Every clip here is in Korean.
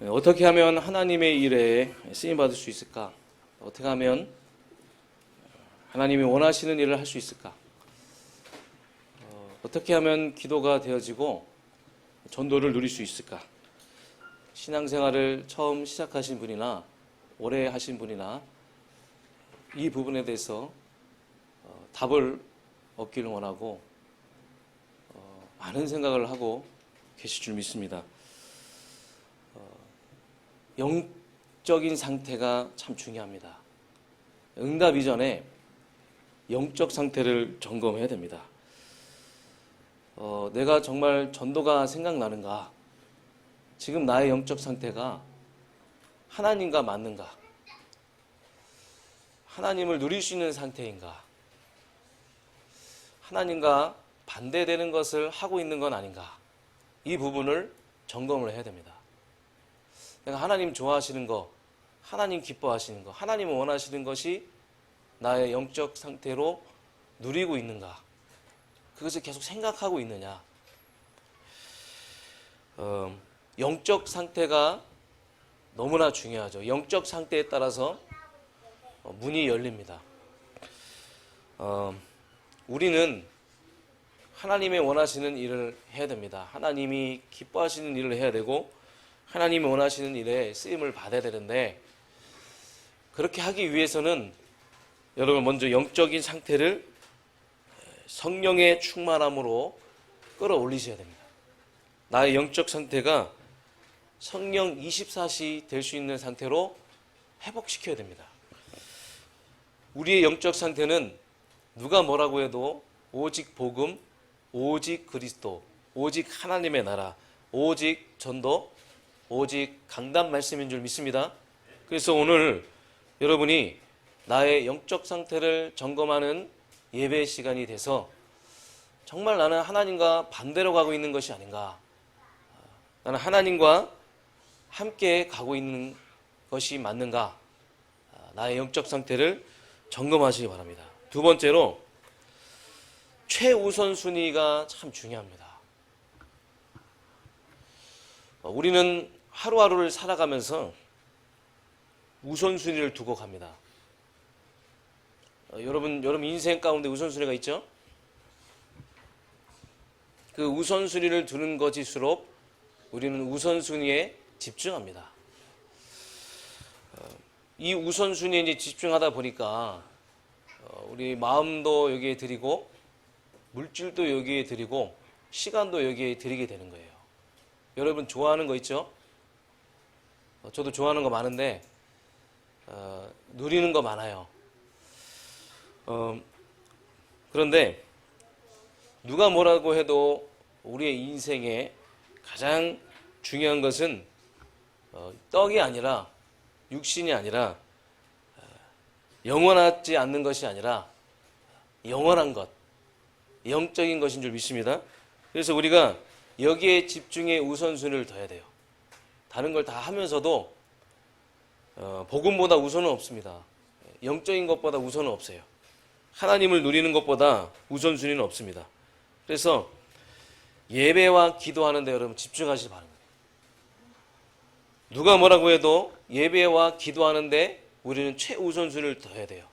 어떻게 하면 하나님의 일에 쓰임받을 수 있을까? 어떻게 하면 하나님이 원하시는 일을 할 수 있을까? 어떻게 하면 기도가 되어지고 전도를 누릴 수 있을까? 신앙생활을 처음 시작하신 분이나 오래 하신 분이나 이 부분에 대해서 답을 얻기를 원하고 많은 생각을 하고 계실 줄 믿습니다. 영적인 상태가 참 중요합니다. 응답 이전에 영적 상태를 점검해야 됩니다. 내가 정말 전도가 생각나는가? 지금 나의 영적 상태가 하나님과 맞는가? 하나님을 누릴 수 있는 상태인가? 하나님과 반대되는 것을 하고 있는 건 아닌가? 이 부분을 점검을 해야 됩니다. 내가 하나님 좋아하시는 거, 하나님 기뻐하시는 거, 하나님 원하시는 것이 나의 영적 상태로 누리고 있는가? 그것을 계속 생각하고 있느냐? 영적 상태가 너무나 중요하죠. 영적 상태에 따라서 문이 열립니다. 우리는 하나님의 원하시는 일을 해야 됩니다. 하나님이 기뻐하시는 일을 해야 되고 하나님이 원하시는 일에 쓰임을 받아야 되는데, 그렇게 하기 위해서는 여러분 먼저 영적인 상태를 성령의 충만함으로 끌어올리셔야 됩니다. 나의 영적 상태가 성령 24시 될 수 있는 상태로 회복시켜야 됩니다. 우리의 영적 상태는 누가 뭐라고 해도 오직 복음, 오직 그리스도, 오직 하나님의 나라, 오직 전도, 오직 강단 말씀인 줄 믿습니다. 그래서 오늘 여러분이 나의 영적 상태를 점검하는 예배 시간이 돼서 정말 나는 하나님과 반대로 가고 있는 것이 아닌가, 나는 하나님과 함께 가고 있는 것이 맞는가, 나의 영적 상태를 점검하시기 바랍니다. 두 번째로 최우선순위가 참 중요합니다. 우리는 하루하루를 살아가면서 우선순위를 두고 갑니다. 여러분 인생 가운데 우선순위가 있죠? 그 우선순위를 두는 것일수록 우리는 우선순위에 집중합니다. 이 우선순위에 이제 집중하다 보니까 우리 마음도 여기에 드리고 물질도 여기에 드리고 시간도 여기에 드리게 되는 거예요. 여러분 좋아하는 거 있죠? 저도 좋아하는 거 많은데 누리는 거 많아요. 그런데 누가 뭐라고 해도 우리의 인생에 가장 중요한 것은 떡이 아니라, 육신이 아니라, 영원하지 않는 것이 아니라 영원한 것, 영적인 것인 줄 믿습니다. 그래서 우리가 여기에 집중의 우선순위를 둬야 돼요. 다른 걸 다 하면서도 복음보다 우선은 없습니다. 영적인 것보다 우선은 없어요. 하나님을 누리는 것보다 우선순위는 없습니다. 그래서 예배와 기도하는데 여러분 집중하시기 바랍니다. 누가 뭐라고 해도 예배와 기도하는데 우리는 최우선순위를 둬야 돼요.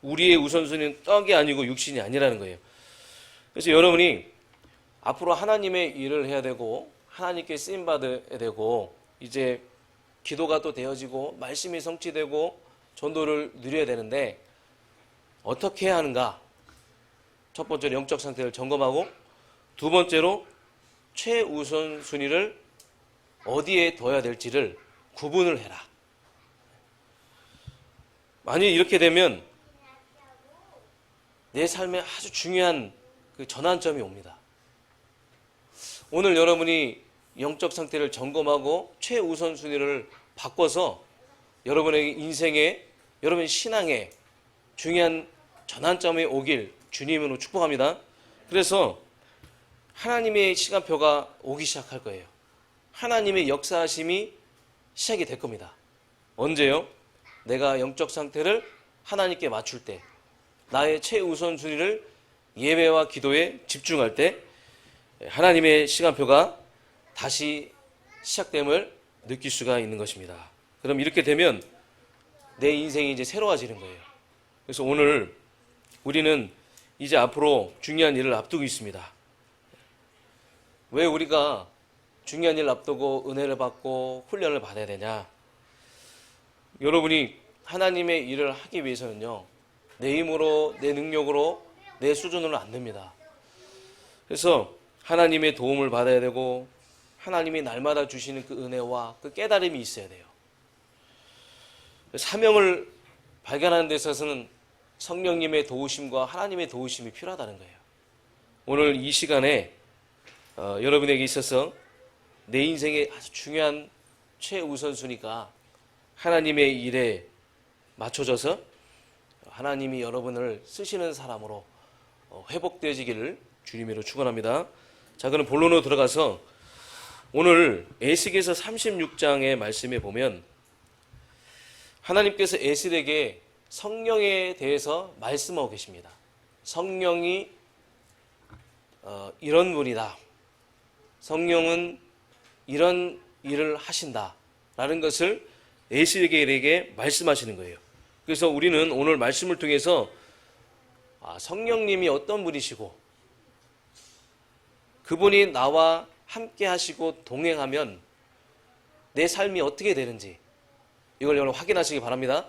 우리의 우선순위는 떡이 아니고 육신이 아니라는 거예요. 그래서 여러분이 앞으로 하나님의 일을 해야 되고 하나님께 쓰임받아야 되고 이제 기도가 또 되어지고 말씀이 성취되고 전도를 누려야 되는데 어떻게 해야 하는가? 첫 번째로 영적 상태를 점검하고, 두 번째로 최우선순위를 어디에 둬야 될지를 구분을 해라. 만약 이렇게 되면 내 삶에 아주 중요한 그 전환점이 옵니다. 오늘 여러분이 영적 상태를 점검하고 최우선순위를 바꿔서 여러분의 인생에, 여러분의 신앙에 중요한 전환점이 오길 주님으로 축복합니다. 그래서 하나님의 시간표가 오기 시작할 거예요. 하나님의 역사하심이 시작이 될 겁니다. 언제요? 내가 영적 상태를 하나님께 맞출 때, 나의 최우선순위를 예배와 기도에 집중할 때 하나님의 시간표가 다시 시작됨을 느낄 수가 있는 것입니다. 그럼 이렇게 되면 내 인생이 이제 새로워지는 거예요. 그래서 오늘 우리는 이제 앞으로 중요한 일을 앞두고 있습니다. 왜 우리가 중요한 일을 앞두고 은혜를 받고 훈련을 받아야 되냐? 여러분이 하나님의 일을 하기 위해서는요, 내 힘으로, 내 능력으로, 내 수준으로 안 됩니다. 그래서 하나님의 도움을 받아야 되고 하나님이 날마다 주시는 그 은혜와 그 깨달음이 있어야 돼요. 사명을 발견하는 데 있어서는 성령님의 도우심과 하나님의 도우심이 필요하다는 거예요. 오늘 이 시간에 여러분에게 있어서 내 인생의 아주 중요한 최우선순위가 하나님의 일에 맞춰져서 하나님이 여러분을 쓰시는 사람으로 회복되어지기를 주님으로 축원합니다. 자, 그럼 본론으로 들어가서 오늘 에스겔서 36장의 말씀에 보면 하나님께서 에스겔에게 성령에 대해서 말씀하고 계십니다. 성령이 이런 분이다. 성령은 이런 일을 하신다라는 것을 에스겔에게 말씀하시는 거예요. 그래서 우리는 오늘 말씀을 통해서 성령님이 어떤 분이시고 그분이 나와 함께 하시고 동행하면 내 삶이 어떻게 되는지 이걸 여러분 확인하시기 바랍니다.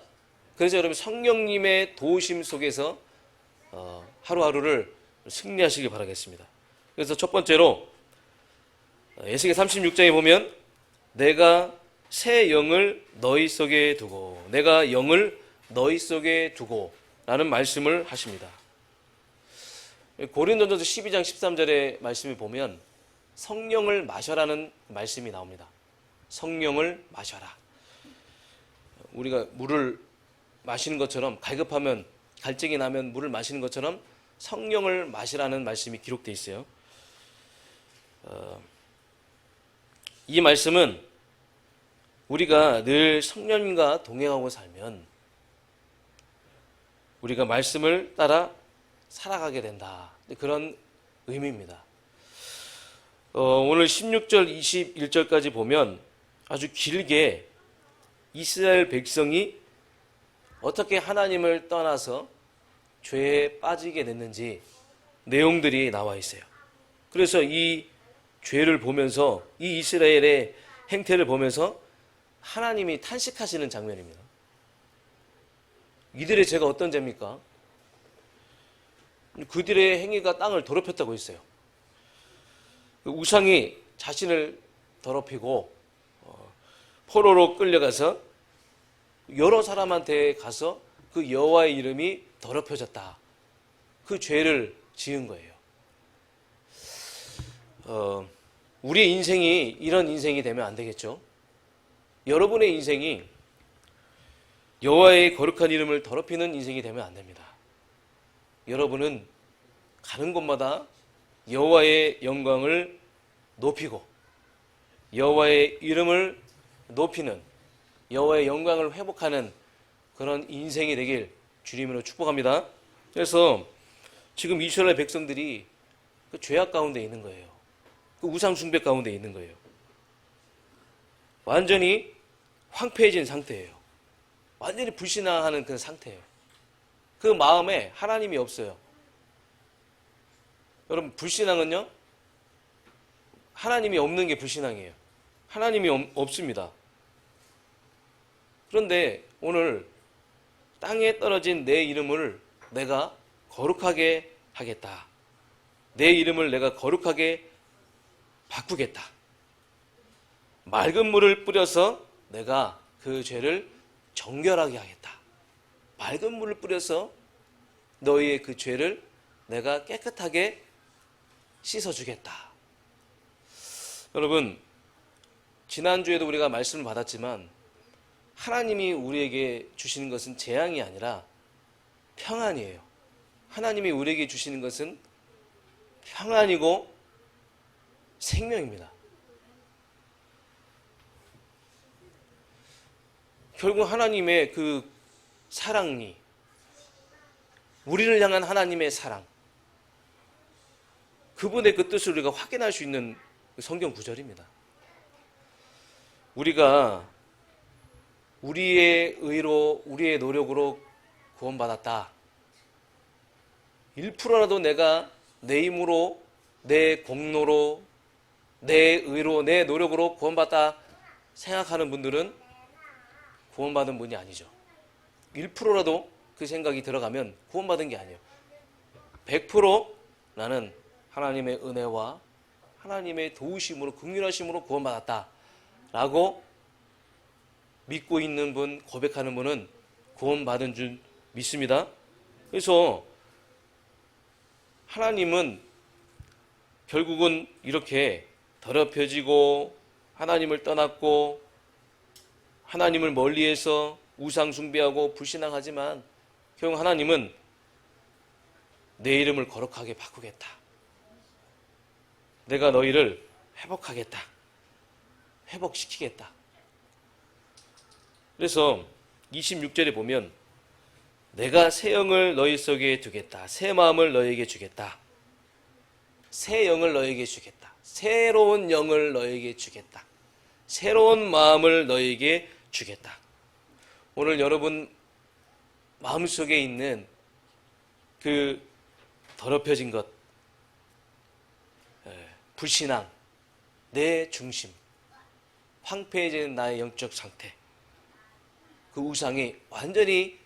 그래서 여러분 성령님의 도우심 속에서 하루하루를 승리하시기 바라겠습니다. 그래서 첫 번째로 에스겔 36장에 보면 내가 새 영을 너희 속에 두고 내가 영을 너희 속에 두고 라는 말씀을 하십니다. 고린도전서 12장 13절의 말씀을 보면 성령을 마셔라는 말씀이 나옵니다. 성령을 마셔라. 우리가 물을 마시는 것처럼 갈급하면 갈증이 나면 물을 마시는 것처럼 성령을 마시라는 말씀이 기록되어 있어요. 이 말씀은 우리가 늘 성령님과 동행하고 살면 우리가 말씀을 따라 살아가게 된다. 그런 의미입니다. 오늘 16절 21절까지 보면 아주 길게 이스라엘 백성이 어떻게 하나님을 떠나서 죄에 빠지게 됐는지 내용들이 나와 있어요. 그래서 이 죄를 보면서 이 이스라엘의 행태를 보면서 하나님이 탄식하시는 장면입니다. 이들의 죄가 어떤 죄입니까? 그들의 행위가 땅을 더럽혔다고 했어요. 우상이 자신을 더럽히고 포로로 끌려가서 여러 사람한테 가서 그 여호와의 이름이 더럽혀졌다. 그 죄를 지은 거예요. 우리의 인생이 이런 인생이 되면 안 되겠죠. 여러분의 인생이 여호와의 거룩한 이름을 더럽히는 인생이 되면 안 됩니다. 여러분은 가는 곳마다 여호와의 영광을 높이고 여호와의 이름을 높이는 여호와의 영광을 회복하는 그런 인생이 되길 주님으로 축복합니다. 그래서 지금 이스라엘 백성들이 그 죄악 가운데 있는 거예요. 그 우상 숭배 가운데 있는 거예요. 완전히 황폐해진 상태예요. 완전히 불신앙하는 그 상태예요. 그 마음에 하나님이 없어요. 여러분, 불신앙은요, 하나님이 없는 게 불신앙이에요. 하나님이 없습니다. 그런데 오늘 땅에 떨어진 내 이름을 내가 거룩하게 하겠다. 내 이름을 내가 거룩하게 바꾸겠다. 맑은 물을 뿌려서 내가 그 죄를 정결하게 하겠다. 맑은 물을 뿌려서 너희의 그 죄를 내가 깨끗하게 씻어주겠다. 여러분, 지난주에도 우리가 말씀을 받았지만 하나님이 우리에게 주시는 것은 재앙이 아니라 평안이에요. 하나님이 우리에게 주시는 것은 평안이고 생명입니다. 결국 하나님의 그 사랑이, 우리를 향한 하나님의 사랑, 그분의 그 뜻을 우리가 확인할 수 있는 성경 구절입니다. 우리가 우리의 의로, 우리의 노력으로 구원받았다. 1%라도 내가 내 힘으로, 내 공로로, 내 의로, 내 노력으로 구원받다 생각하는 분들은 구원받은 분이 아니죠. 1%라도 그 생각이 들어가면 구원받은 게 아니에요. 100% 나는 하나님의 은혜와 하나님의 도우심으로, 긍휼하심으로 구원받았다 라고 믿고 있는 분, 고백하는 분은 구원받은 줄 믿습니다. 그래서 하나님은 결국은 이렇게 더럽혀지고 하나님을 떠났고 하나님을 멀리해서 우상 숭배하고 불신앙하지만 결국 하나님은 내 이름을 거룩하게 바꾸겠다. 내가 너희를 회복하겠다. 회복시키겠다. 그래서 26절에 보면 내가 새 영을 너희 속에 두겠다. 새 마음을 너희에게 주겠다. 새 영을 너희에게 주겠다. 새로운 영을 너희에게 주겠다. 새로운 마음을 너희에게 주겠다. 오늘 여러분 마음속에 있는 그 더럽혀진 것, 불신앙, 내 중심, 황폐해지는 나의 영적 상태, 그 우상이 완전히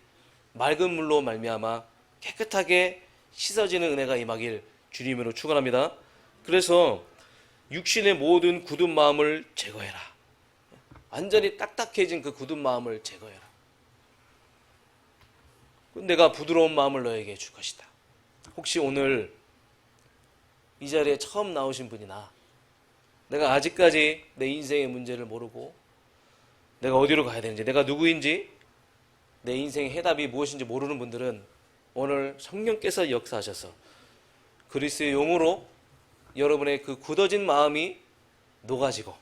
맑은 물로 말미암아 깨끗하게 씻어지는 은혜가 임하길 주님으로 축원합니다. 그래서 육신의 모든 굳은 마음을 제거해라. 완전히 딱딱해진 그 굳은 마음을 제거해라. 내가 부드러운 마음을 너에게 줄 것이다. 혹시 오늘 이 자리에 처음 나오신 분이나 내가 아직까지 내 인생의 문제를 모르고 내가 어디로 가야 되는지, 내가 누구인지, 내 인생의 해답이 무엇인지 모르는 분들은 오늘 성령께서 역사하셔서 그리스도의 용으로 여러분의 그 굳어진 마음이 녹아지고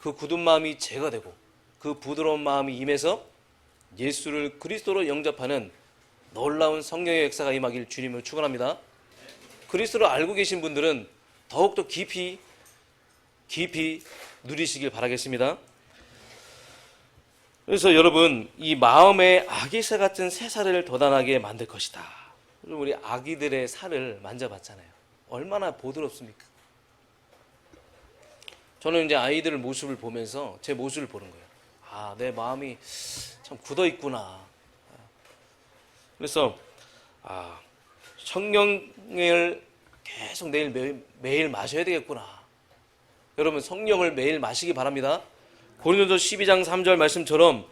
그 굳은 마음이 제거되고 그 부드러운 마음이 임해서 예수를 그리스도로 영접하는 놀라운 성령의 역사가 임하길 주님을 축원합니다. 그리스도를 알고 계신 분들은 더욱더 깊이 누리시길 바라겠습니다. 그래서 여러분, 이 마음의 아기새 같은 새살을 돋아나게 만들 것이다. 우리 아기들의 살을 만져봤잖아요. 얼마나 보드럽습니까? 저는 이제 아이들 모습을 보면서 제 모습을 보는 거예요. 아, 내 마음이 참 굳어 있구나. 그래서 성령을 계속 매일 마셔야 되겠구나. 여러분, 성령을 매일 마시기 바랍니다. 고린도서 12장 3절 말씀처럼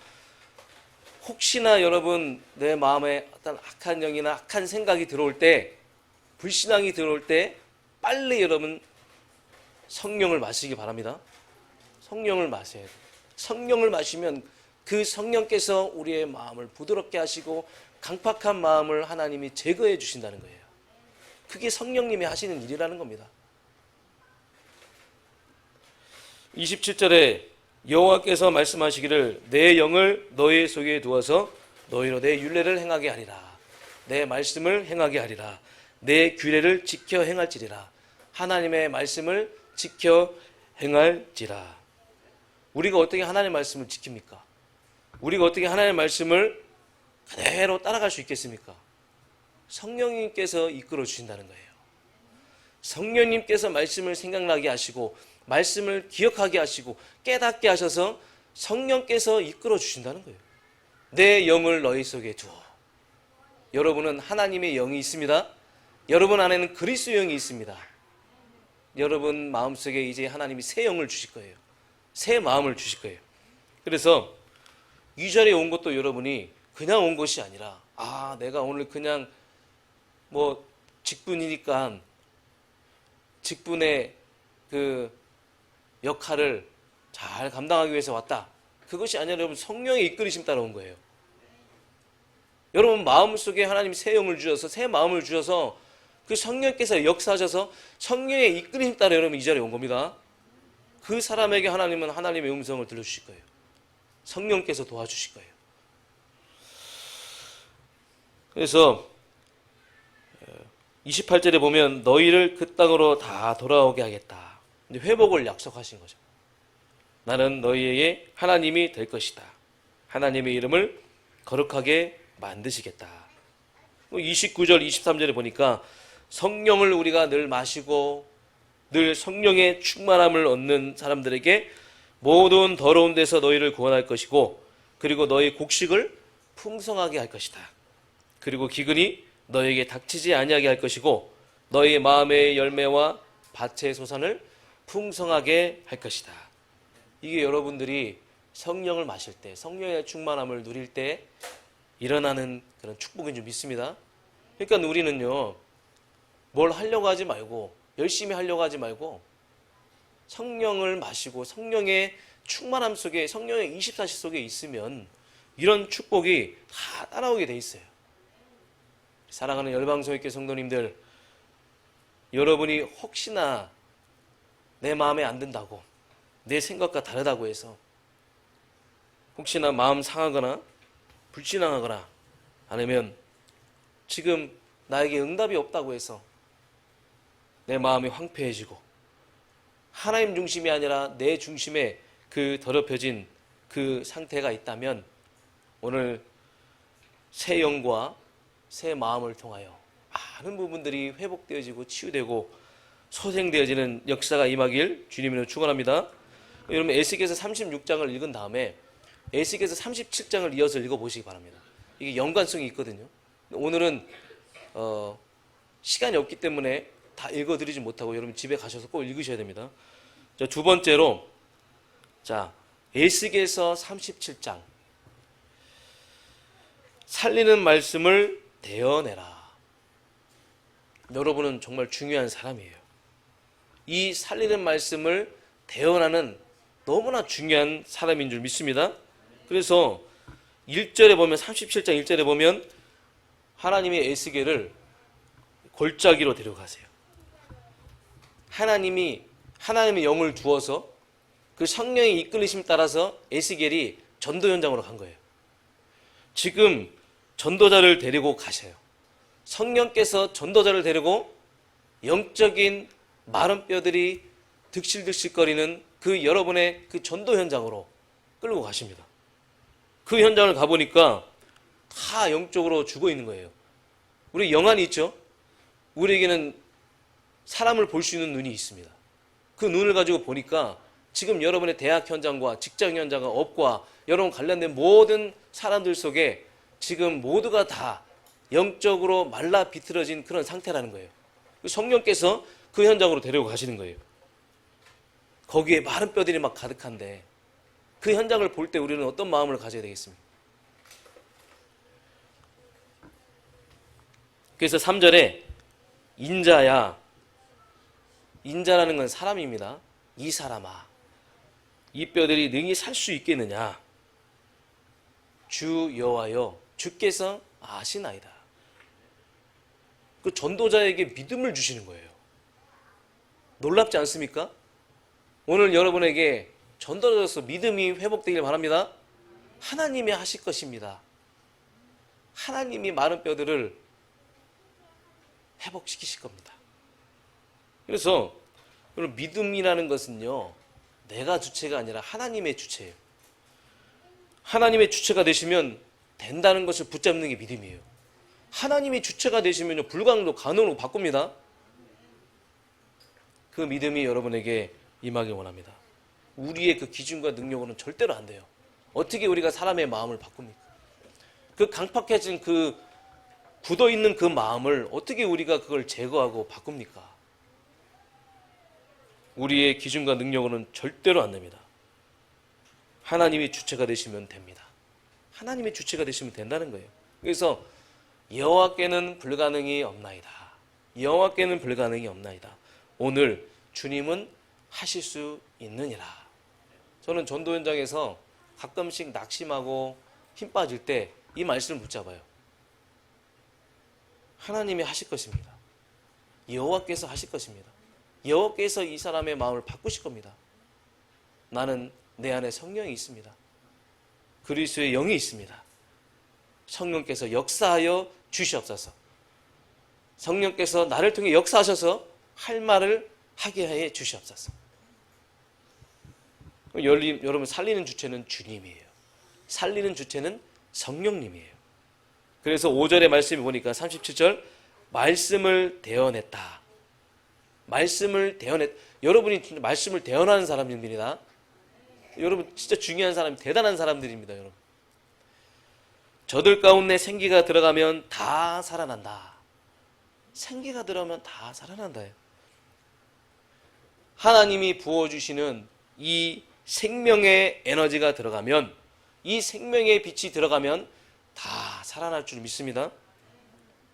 혹시나 여러분 내 마음에 어떤 악한 영이나 악한 생각이 들어올 때, 불신앙이 들어올 때 빨리 여러분 성령을 마시기 바랍니다. 성령을 마셔야 돼요. 성령을 마시면 그 성령께서 우리의 마음을 부드럽게 하시고 강팍한 마음을 하나님이 제거해 주신다는 거예요. 그게 성령님이 하시는 일이라는 겁니다. 27절에 여호와께서 말씀하시기를 내 영을 너희 속에 두어서 너희로 내 율례를 행하게 하리라. 내 말씀을 행하게 하리라. 내 규례를 지켜 행할지리라. 하나님의 말씀을 지켜 행할지라. 우리가 어떻게 하나님의 말씀을 지킵니까? 우리가 어떻게 하나님의 말씀을 그대로 따라갈 수 있겠습니까? 성령님께서 이끌어 주신다는 거예요. 성령님께서 말씀을 생각나게 하시고 말씀을 기억하게 하시고 깨닫게 하셔서 성령께서 이끌어 주신다는 거예요. 내 영을 너희 속에 두어. 여러분은 하나님의 영이 있습니다. 여러분 안에는 그리스도의 영이 있습니다. 여러분 마음속에 이제 하나님이 새 영을 주실 거예요. 새 마음을 주실 거예요. 그래서 이 자리에 온 것도 여러분이 그냥 온 것이 아니라 내가 오늘 그냥 직분이니까 직분의 그 역할을 잘 감당하기 위해서 왔다. 그것이 아니라 여러분 성령의 이끌으심 따라 온 거예요. 여러분 마음속에 하나님이 새 영을 주셔서 새 마음을 주셔서 그 성령께서 역사하셔서 성령의 이끌림 따라 여러분 이 자리에 온 겁니다. 그 사람에게 하나님은 하나님의 음성을 들려주실 거예요. 성령께서 도와주실 거예요. 그래서 28절에 보면 너희를 그 땅으로 다 돌아오게 하겠다. 회복을 약속하신 거죠. 나는 너희의 하나님이 될 것이다. 하나님의 이름을 거룩하게 만드시겠다. 29절 23절에 보니까 성령을 우리가 늘 마시고 늘 성령의 충만함을 얻는 사람들에게 모든 더러운 데서 너희를 구원할 것이고 그리고 너희 곡식을 풍성하게 할 것이다. 그리고 기근이 너희에게 닥치지 아니하게 할 것이고 너희 마음의 열매와 밭의 소산을 풍성하게 할 것이다. 이게 여러분들이 성령을 마실 때, 성령의 충만함을 누릴 때 일어나는 그런 축복인 줄 믿습니다. 그러니까 우리는요, 뭘 하려고 하지 말고, 열심히 하려고 하지 말고, 성령을 마시고 성령의 충만함 속에, 성령의 24시 속에 있으면 이런 축복이 다 따라오게 돼 있어요. 사랑하는 열방성교회 성도님들, 여러분이 혹시나 내 마음에 안 든다고, 내 생각과 다르다고 해서 혹시나 마음 상하거나 불신앙하거나 아니면 지금 나에게 응답이 없다고 해서 내 마음이 황폐해지고 하나님 중심이 아니라 내 중심에 그 더럽혀진 그 상태가 있다면 오늘 새 영과 새 마음을 통하여 많은 부분들이 회복되어지고 치유되고 소생되어지는 역사가 임하길 주님으로 축원합니다. 여러분 에스겔서 36장을 읽은 다음에 에스겔서 37장을 이어서 읽어보시기 바랍니다. 이게 연관성이 있거든요. 오늘은 시간이 없기 때문에 다 읽어드리지 못하고 여러분 집에 가셔서 꼭 읽으셔야 됩니다. 자, 두 번째로 에스겔서 37장 살리는 말씀을 대어내라. 여러분은 정말 중요한 사람이에요. 이 살리는 말씀을 대언하는 너무나 중요한 사람인 줄 믿습니다. 그래서 1절에 보면 37장 1절에 보면 하나님이 에스겔을 골짜기로 데려가세요. 하나님의 영을 주어서 그 성령의 이끌리심 따라서 에스겔이 전도 현장으로 간 거예요. 지금 전도자를 데리고 가셔요. 성령께서 전도자를 데리고 영적인 마른 뼈들이 득실득실거리는 그 여러분의 그 전도 현장으로 끌고 가십니다. 그 현장을 가보니까 다 영적으로 죽어 있는 거예요. 우리 영안이 있죠? 우리에게는 사람을 볼 수 있는 눈이 있습니다. 그 눈을 가지고 보니까 지금 여러분의 대학 현장과 직장 현장과 업과 여러분 관련된 모든 사람들 속에 지금 모두가 다 영적으로 말라 비틀어진 그런 상태라는 거예요. 성령께서 그 현장으로 데리고 가시는 거예요. 거기에 마른 뼈들이 막 가득한데 그 현장을 볼 때 우리는 어떤 마음을 가져야 되겠습니까? 그래서 3절에 인자야, 인자라는 건 사람입니다. 이 사람아, 이 뼈들이 능히 살 수 있겠느냐? 주 여호와여, 주께서 아시나이다. 그 전도자에게 믿음을 주시는 거예요. 놀랍지 않습니까? 오늘 여러분에게 전도자로서 믿음이 회복되길 바랍니다. 하나님이 하실 것입니다. 하나님이 마른 뼈들을 회복시키실 겁니다. 그래서 믿음이라는 것은요, 내가 주체가 아니라 하나님의 주체예요. 하나님의 주체가 되시면 된다는 것을 붙잡는 게 믿음이에요. 하나님이 주체가 되시면요, 불가능도 가능으로 바꿉니다. 그 믿음이 여러분에게 임하길 원합니다. 우리의 그 기준과 능력으로는 절대로 안 돼요. 어떻게 우리가 사람의 마음을 바꿉니까? 그 강팍해진 그 굳어있는 그 마음을 어떻게 우리가 그걸 제거하고 바꿉니까? 우리의 기준과 능력으로는 절대로 안 됩니다. 하나님이 주체가 되시면 됩니다. 하나님의 주체가 되시면 된다는 거예요. 그래서 여호와께는 불가능이 없나이다. 여호와께는 불가능이 없나이다. 오늘 주님은 하실 수 있느니라. 저는 전도 현장에서 가끔씩 낙심하고 힘 빠질 때 이 말씀을 붙잡아요. 하나님이 하실 것입니다. 여호와께서 하실 것입니다. 여호와께서 이 사람의 마음을 바꾸실 겁니다. 나는 내 안에 성령이 있습니다. 그리스도의 영이 있습니다. 성령께서 역사하여 주시옵소서. 성령께서 나를 통해 역사하셔서 할 말을 하게 해 주시옵소서. 여러분 살리는 주체는 주님이에요. 살리는 주체는 성령님이에요. 그래서 5절의 말씀이 보니까 37절 말씀을 대언했다. 말씀을 여러분이 말씀을 대언하는 사람입니다. 여러분 진짜 중요한 사람, 대단한 사람들입니다. 여러분. 저들 가운데 생기가 들어가면 다 살아난다. 생기가 들어가면 다 살아난다요. 하나님이 부어주시는 이 생명의 에너지가 들어가면, 이 생명의 빛이 들어가면 다 살아날 줄 믿습니다.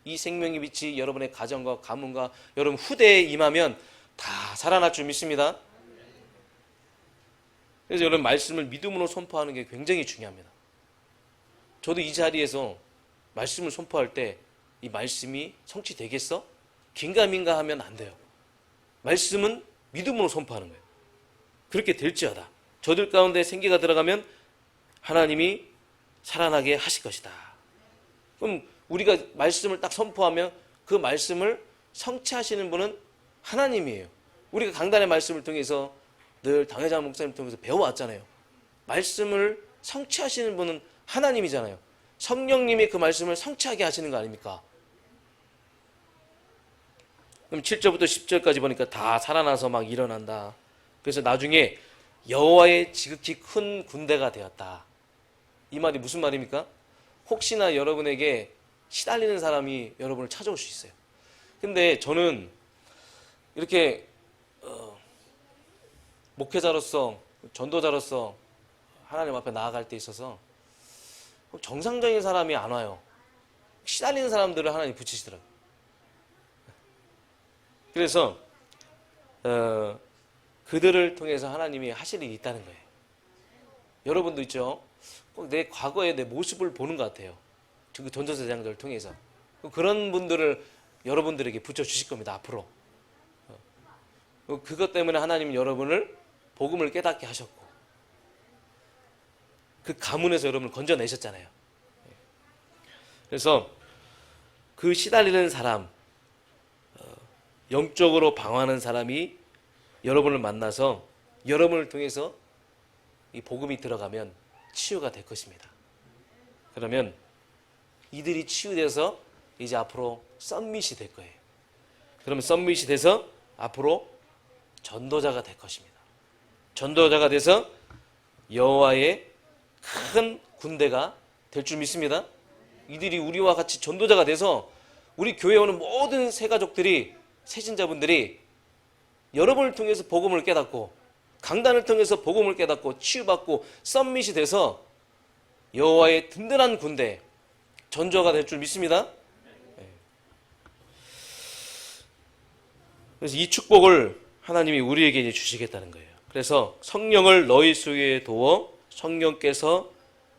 이 생명의 빛이 여러분의 가정과 가문과 여러분 후대에 임하면 다 살아날 줄 믿습니다. 그래서 여러분 말씀을 믿음으로 선포하는 게 굉장히 중요합니다. 저도 이 자리에서 말씀을 선포할 때 이 말씀이 성취되겠어? 긴가민가 하면 안 돼요. 말씀은 믿음으로 선포하는 거예요. 그렇게 될지어다. 저들 가운데 생기가 들어가면 하나님이 살아나게 하실 것이다. 그럼 우리가 말씀을 딱 선포하면 그 말씀을 성취하시는 분은 하나님이에요. 우리가 강단의 말씀을 통해서 늘 당회장 목사님 통해서 배워왔잖아요. 말씀을 성취하시는 분은 하나님이잖아요. 성령님이 그 말씀을 성취하게 하시는 거 아닙니까? 그럼 7절부터 10절까지 보니까 다 살아나서 막 일어난다. 그래서 나중에 여호와의 지극히 큰 군대가 되었다. 이 말이 무슨 말입니까? 혹시나 여러분에게 시달리는 사람이 여러분을 찾아올 수 있어요. 근데 저는 이렇게 목회자로서, 전도자로서 하나님 앞에 나아갈 때 있어서 정상적인 사람이 안 와요. 시달리는 사람들을 하나님 붙이시더라고요. 그래서 그들을 통해서 하나님이 하실 일이 있다는 거예요. 여러분도 있죠? 꼭 내 과거의 내 모습을 보는 것 같아요. 그 전도사장들을 통해서. 그런 분들을 여러분들에게 붙여주실 겁니다. 앞으로. 그것 때문에 하나님은 여러분을 복음을 깨닫게 하셨고 그 가문에서 여러분을 건져내셨잖아요. 그래서 그 시달리는 사람, 영적으로 방황하는 사람이 여러분을 만나서 여러분을 통해서 이 복음이 들어가면 치유가 될 것입니다. 그러면 이들이 치유돼서 이제 앞으로 썸밋이 될 거예요. 그러면 썸밋이 돼서 앞으로 전도자가 될 것입니다. 전도자가 돼서 여호와의 큰 군대가 될 줄 믿습니다. 이들이 우리와 같이 전도자가 돼서 우리 교회에 오는 모든 새가족들이, 새신자분들이 여러분을 통해서 복음을 깨닫고 강단을 통해서 복음을 깨닫고 치유받고 썸밋이 돼서 여호와의 든든한 군대, 전도자가 될 줄 믿습니다. 그래서 이 축복을 하나님이 우리에게 이제 주시겠다는 거예요. 그래서 성령을 너희 속에 두어 성령께서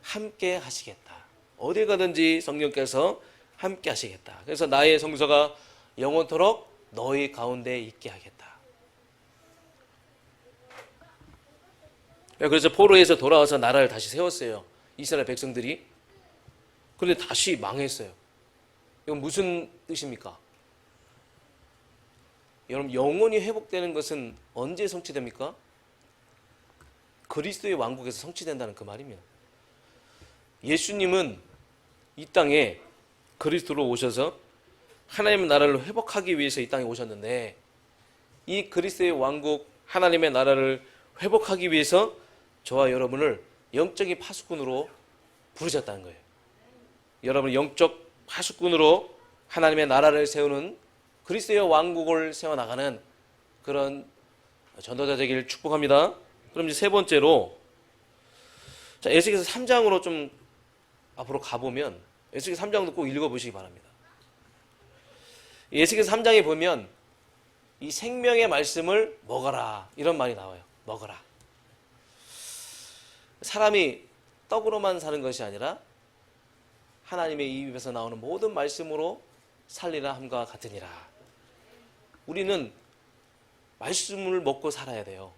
함께 하시겠다. 어디 가든지 성령께서 함께 하시겠다. 그래서 나의 성서가 영원토록 너희 가운데 있게 하겠다. 그래서 포로에서 돌아와서 나라를 다시 세웠어요. 이스라엘 백성들이. 그런데 다시 망했어요. 이건 무슨 뜻입니까? 여러분, 영원히 회복되는 것은 언제 성취됩니까? 그리스도의 왕국에서 성취된다는 그 말입니다. 예수님은 이 땅에 그리스도로 오셔서 하나님의 나라를 회복하기 위해서 이 땅에 오셨는데, 이 그리스도의 왕국 하나님의 나라를 회복하기 위해서 저와 여러분을 영적인 파수꾼으로 부르셨다는 거예요. 여러분 영적 파수꾼으로 하나님의 나라를 세우는 그리스도의 왕국을 세워나가는 그런 전도자 되기를 축복합니다. 그럼 이제 세 번째로, 자, 에스겔서 3장으로 좀 앞으로 가보면, 에스겔서 3장도 꼭 읽어보시기 바랍니다. 에스겔서 3장에 보면 이 생명의 말씀을 먹어라, 이런 말이 나와요. 먹어라. 사람이 떡으로만 사는 것이 아니라 하나님의 입에서 나오는 모든 말씀으로 살리라 함과 같으니라. 우리는 말씀을 먹고 살아야 돼요.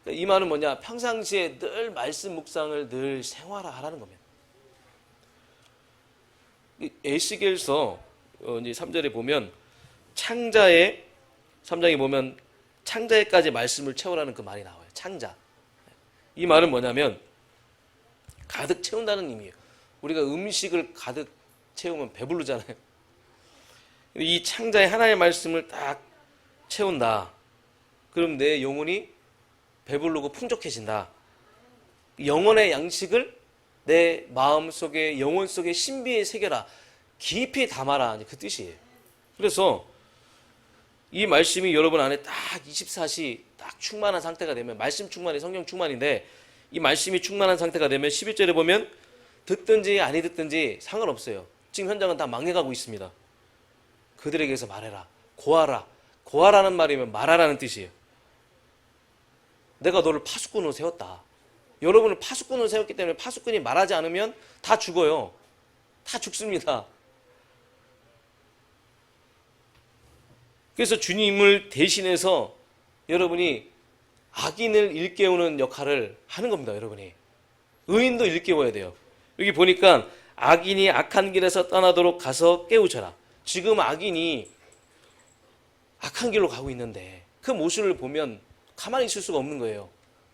이 말은 뭐냐? 평상시에 늘 말씀 묵상을 늘 생활화하라는 겁니다. 에스겔서 이제 3절에 보면 창자의 3장에 보면 창자에까지 말씀을 채우라는 그 말이 나와요. 창자. 이 말은 뭐냐면 가득 채운다는 의미예요. 우리가 음식을 가득 채우면 배부르잖아요. 이 창자에 하나님의 말씀을 딱 채운다. 그럼 내 영혼이 배부르고 풍족해진다. 영혼의 양식을 내 마음속에 영혼 속에 신비에 새겨라. 깊이 담아라. 그 뜻이에요. 그래서 이 말씀이 여러분 안에 딱 24시 딱 충만한 상태가 되면, 말씀 충만이 성령 충만인데 이 말씀이 충만한 상태가 되면 11절에 보면 듣든지 아니 듣든지 상관없어요. 지금 현장은 다 망해가고 있습니다. 그들에게서 말해라. 고하라. 고하라는 말이면 말하라는 뜻이에요. 내가 너를 파수꾼으로 세웠다. 여러분을 파수꾼으로 세웠기 때문에 파수꾼이 말하지 않으면 다 죽어요. 다 죽습니다. 그래서 주님을 대신해서 여러분이 악인을 일깨우는 역할을 하는 겁니다. 여러분이 의인도 일깨워야 돼요. 여기 보니까 악인이 악한 길에서 떠나도록 가서 깨우쳐라. 지금 악인이 악한 길로 가고 있는데 그 모습을 보면 가만히 있을 수가 없는 거예요.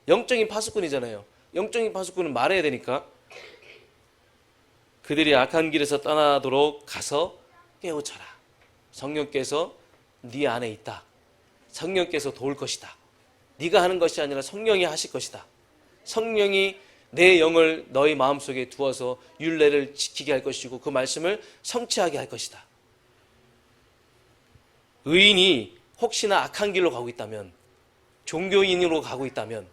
영적인 파수꾼이잖아요. 영적인 파수꾼은 말해야 되니까. 그들이 악한 길에서 떠나도록 가서 깨우쳐라. 성령께서 네 안에 있다. 성령께서 도울 것이다. 네가 하는 것이 아니라 성령이 하실 것이다. 성령이 내 영을 너희 마음속에 두어서 율례를 지키게 할 것이고 그 말씀을 성취하게 할 것이다. 의인이 혹시나 악한 길로 가고 있다면, 종교인으로 가고 있다면,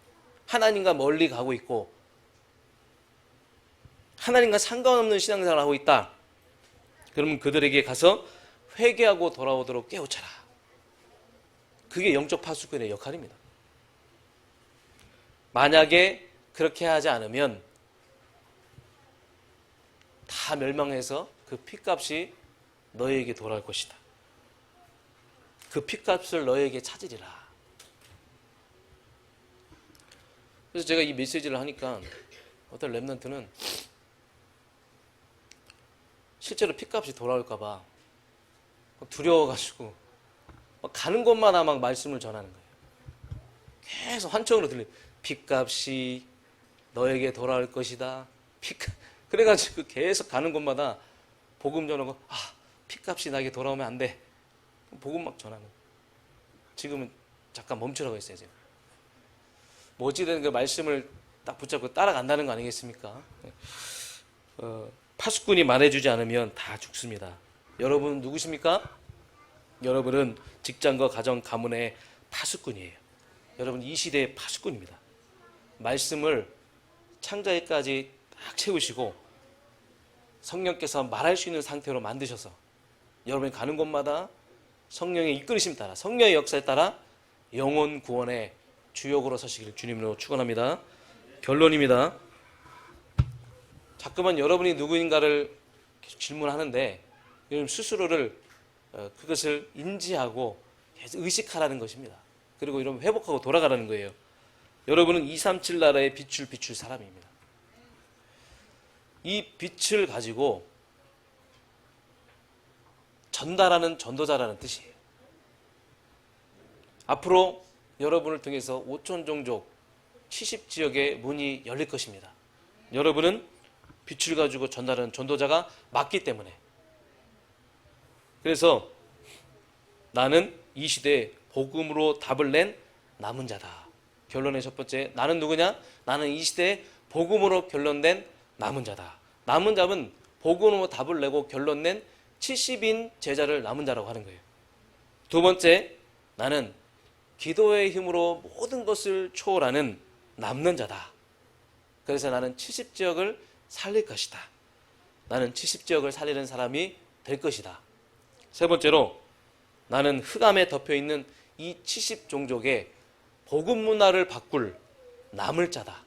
하나님과 멀리 가고 있고 하나님과 상관없는 신앙생활을 하고 있다. 그러면 그들에게 가서 회개하고 돌아오도록 깨우쳐라. 그게 영적 파수꾼의 역할입니다. 만약에 그렇게 하지 않으면 다 멸망해서 그 핏값이 너희에게 돌아올 것이다. 그 핏값을 너희에게 찾으리라. 그래서 제가 이 메시지를 하니까 어떤 랩런트는 실제로 핏값이 돌아올까 봐 두려워가지고 가는 곳마다 막 말씀을 전하는 거예요. 계속 환청으로 들려요. 핏값이 너에게 돌아올 것이다. 그래가지고 계속 가는 곳마다 복음 전하고, 핏값이 나에게 돌아오면 안 돼. 복음 막 전하는 거예요. 지금은 잠깐 멈추라고 했어요. 제가. 뭐 어찌든 그 말씀을 딱 붙잡고 따라간다는 거 아니겠습니까? 파수꾼이 말해주지 않으면 다 죽습니다. 여러분 누구십니까? 여러분은 직장과 가정, 가문의 파수꾼이에요. 여러분 이 시대의 파수꾼입니다. 말씀을 창자에까지 딱 채우시고 성령께서 말할 수 있는 상태로 만드셔서 여러분이 가는 곳마다 성령의 이끌으심 따라, 성령의 역사에 따라 영혼 구원의 주역으로 서시기를 주님으로 축원합니다. 결론입니다. 자꾸만 여러분이 누구인가를 계속 질문하는데 여러분 스스로를 그것을 인지하고 계속 의식하라는 것입니다. 그리고 여러분 회복하고 돌아가라는 거예요. 여러분은 237 나라의 빛을 비출 사람입니다. 이 빛을 가지고 전달하는 전도자라는 뜻이에요. 앞으로 여러분을 통해서 5천 종족 70지역의 문이 열릴 것입니다. 여러분은 빛을 가지고 전달하는 전도자가 맞기 때문에. 그래서 나는 이 시대에 복음으로 답을 낸 남은 자다. 결론의 첫 번째, 나는 누구냐? 나는 이 시대에 복음으로 결론된 남은 자다. 남은 자는 복음으로 답을 내고 결론낸 70인 제자를 남은 자라고 하는 거예요. 두 번째, 나는 기도의 힘으로 모든 것을 초월하는 남는 자다. 그래서 나는 70지역을 살릴 것이다. 나는 70지역을 살리는 사람이 될 것이다. 세 번째로, 나는 흑암에 덮여있는 이 70종족의 복음 문화를 바꿀 남을 자다.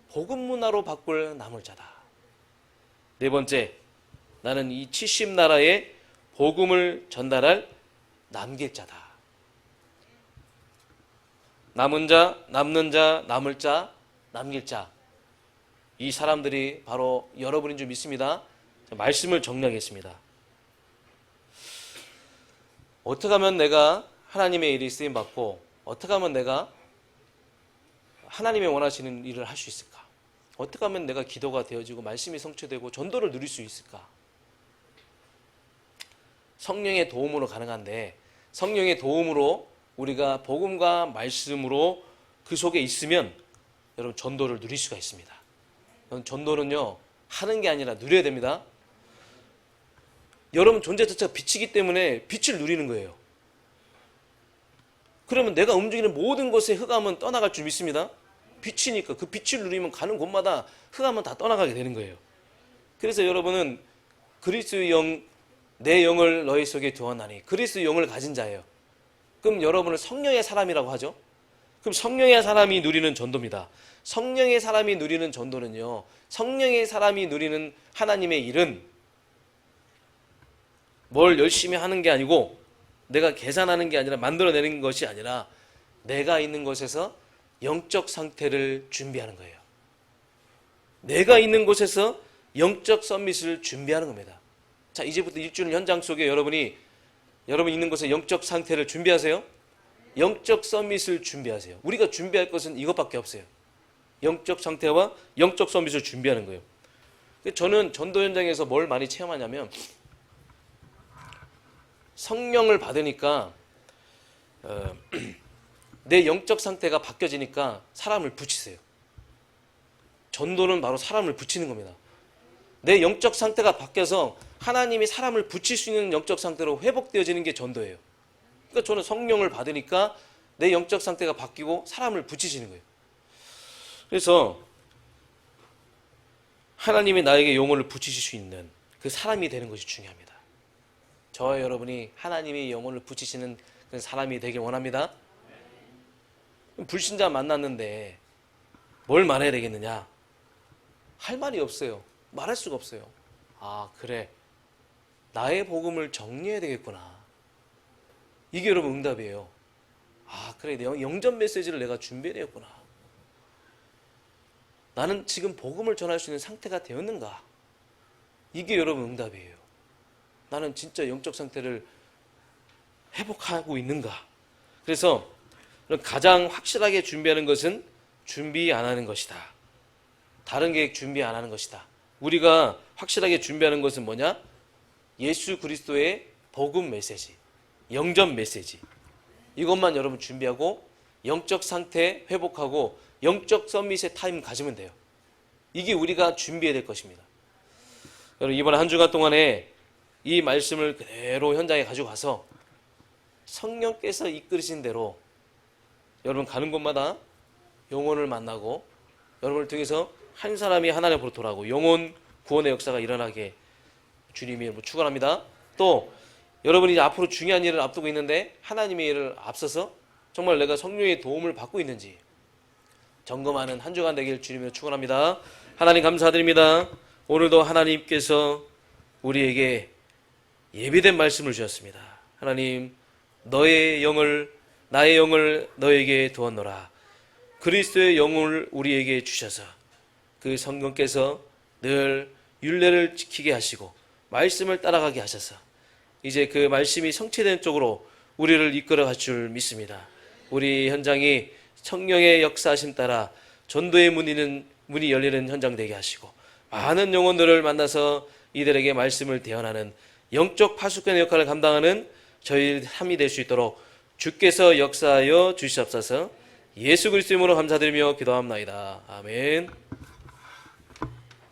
복음 문화로 바꿀 남을 자다. 네 번째, 나는 이 70나라에 복음을 전달할 남길 자다. 남은 자, 남는 자, 남을 자, 남길 자. 이 사람들이 바로 여러분인 줄 믿습니다. 말씀을 정리하겠습니다. 어떻게 하면 내가 하나님의 일이 쓰임받고 어떻게 하면 내가 하나님의 원하시는 일을 할 수 있을까? 어떻게 하면 내가 기도가 되어지고 말씀이 성취되고 전도를 누릴 수 있을까? 성령의 도움으로 가능한데, 성령의 도움으로 우리가 복음과 말씀으로 그 속에 있으면 여러분 전도를 누릴 수가 있습니다. 전도는요, 하는 게 아니라 누려야 됩니다. 여러분 존재 자체가 빛이기 때문에 빛을 누리는 거예요. 그러면 내가 움직이는 모든 것에 흑암은 떠나갈 줄 믿습니다. 빛이니까 그 빛을 누리면 가는 곳마다 흑암은 다 떠나가게 되는 거예요. 그래서 여러분은 그리스도의 영, 내 영을 너희 속에 두었나니, 그리스도의 영을 가진 자예요. 그럼 여러분을 성령의 사람이라고 하죠. 그럼 성령의 사람이 누리는 전도입니다. 성령의 사람이 누리는 전도는요, 성령의 사람이 누리는 하나님의 일은 뭘 열심히 하는 게 아니고, 내가 계산하는 게 아니라, 만들어내는 것이 아니라 내가 있는 곳에서 영적 상태를 준비하는 거예요. 내가 있는 곳에서 영적 서밋을 준비하는 겁니다. 자, 이제부터 일주일 현장 속에 여러분 있는 곳에 영적 상태를 준비하세요. 영적 서밋을 준비하세요. 우리가 준비할 것은 이것밖에 없어요. 영적 상태와 영적 서밋을 준비하는 거예요. 저는 전도 현장에서 뭘 많이 체험하냐면, 성령을 받으니까 내 영적 상태가 바뀌어지니까 사람을 붙이세요. 전도는 바로 사람을 붙이는 겁니다. 내 영적 상태가 바뀌어서 하나님이 사람을 붙일 수 있는 영적 상태로 회복되어지는 게 전도예요. 그러니까 저는 성령을 받으니까 내 영적 상태가 바뀌고 사람을 붙이시는 거예요. 그래서 하나님이 나에게 영혼을 붙이실 수 있는 그 사람이 되는 것이 중요합니다. 저와 여러분이 하나님의 영혼을 붙이시는 그 사람이 되길 원합니다. 불신자 만났는데 뭘 말해야 되겠느냐? 할 말이 없어요. 말할 수가 없어요. 아, 그래, 나의 복음을 정리해야 되겠구나. 이게 여러분 응답이에요. 아, 그래, 영전 메시지를 내가 준비해야 되겠구나. 나는 지금 복음을 전할 수 있는 상태가 되었는가? 이게 여러분 응답이에요. 나는 진짜 영적 상태를 회복하고 있는가? 그래서 가장 확실하게 준비하는 것은 준비 안 하는 것이다. 다른 계획 준비 안 하는 것이다. 우리가 확실하게 준비하는 것은 뭐냐? 예수 그리스도의 복음 메시지, 영전 메시지, 이것만 여러분 준비하고 영적 상태 회복하고 영적 서밋의 타임 가지면 돼요. 이게 우리가 준비해야 될 것입니다. 여러분, 이번 한 주간 동안에 이 말씀을 그대로 현장에 가지고 가서 성령께서 이끌으신 대로 여러분 가는 곳마다 영혼을 만나고, 여러분을 통해서 한 사람이 하나님 앞으로 돌아오고 영혼 구원의 역사가 일어나게 주님이 축원합니다. 또 여러분이 이제 앞으로 중요한 일을 앞두고 있는데 하나님의 일을 앞서서 정말 내가 성령의 도움을 받고 있는지 점검하는 한 주간 되길 주님으로 축원합니다. 하나님 감사드립니다. 오늘도 하나님께서 우리에게 예비된 말씀을 주셨습니다. 하나님, 나의 영을 너에게 두었노라. 그리스도의 영을 우리에게 주셔서 그 성령께서 늘 율례를 지키게 하시고 말씀을 따라가게 하셔서 이제 그 말씀이 성취된 쪽으로 우리를 이끌어 갈 줄 믿습니다. 우리 현장이 성령의 역사하심 따라 전도의 문이 열리는 현장 되게 하시고 많은 영혼들을 만나서 이들에게 말씀을 대언하는 영적 파수꾼의 역할을 감당하는 저희 삶이 될 수 있도록 주께서 역사하여 주시옵소서. 예수 그리스도 이름으로 감사드리며 기도합나이다. 아멘.